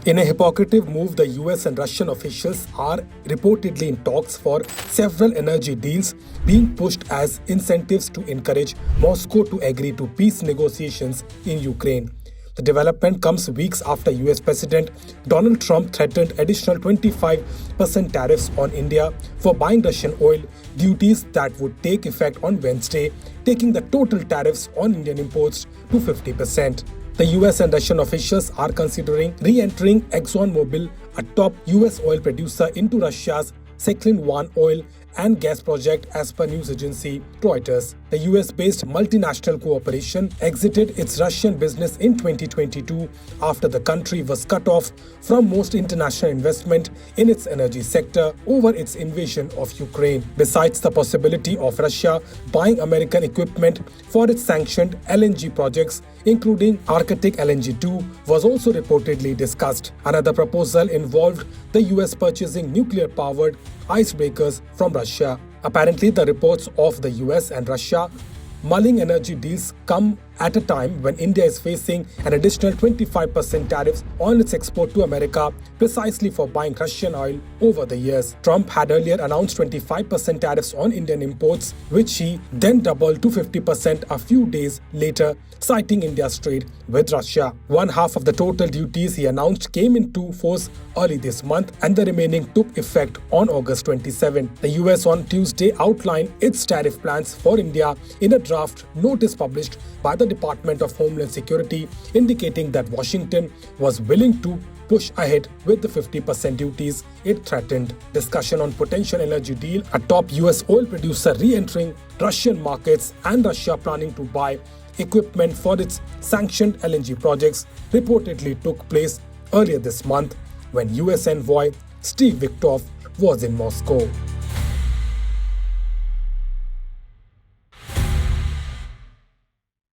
In a hypocritic move, the US and Russian officials are reportedly in talks for several energy deals being pushed as incentives to encourage Moscow to agree to peace negotiations in Ukraine. The development comes weeks after US President Donald Trump threatened additional 25% tariffs on India for buying Russian oil, duties that would take effect on Wednesday, taking the total tariffs on Indian imports to 50%. The US and Russian officials are considering re-entering ExxonMobil, a top US oil producer, into Russia's Sakhalin-1 oil and gas project, as per news agency Reuters. The US-based multinational corporation exited its Russian business in 2022 after the country was cut off from most international investment in its energy sector over its invasion of Ukraine. Besides the possibility of Russia buying American equipment for its sanctioned LNG projects, including Arctic LNG 2, was also reportedly discussed. Another proposal involved the US purchasing nuclear-powered icebreakers from Russia. Apparently, the reports of the US and Russia mulling energy deals come at a time when India is facing an additional 25% tariffs on its export to America, precisely for buying Russian oil over the years. Trump had earlier announced 25% tariffs on Indian imports, which he then doubled to 50% a few days later, citing India's trade with Russia. One half of the total duties he announced came into force early this month, and the remaining took effect on August 27. The US on Tuesday outlined its tariff plans for India in a draft notice published by the Department of Homeland Security, indicating that Washington was willing to push ahead with the 50% duties it threatened. Discussion on potential energy deal, a top US oil producer re-entering Russian markets, and Russia planning to buy equipment for its sanctioned LNG projects reportedly took place earlier this month when US envoy Steve Witkoff was in Moscow.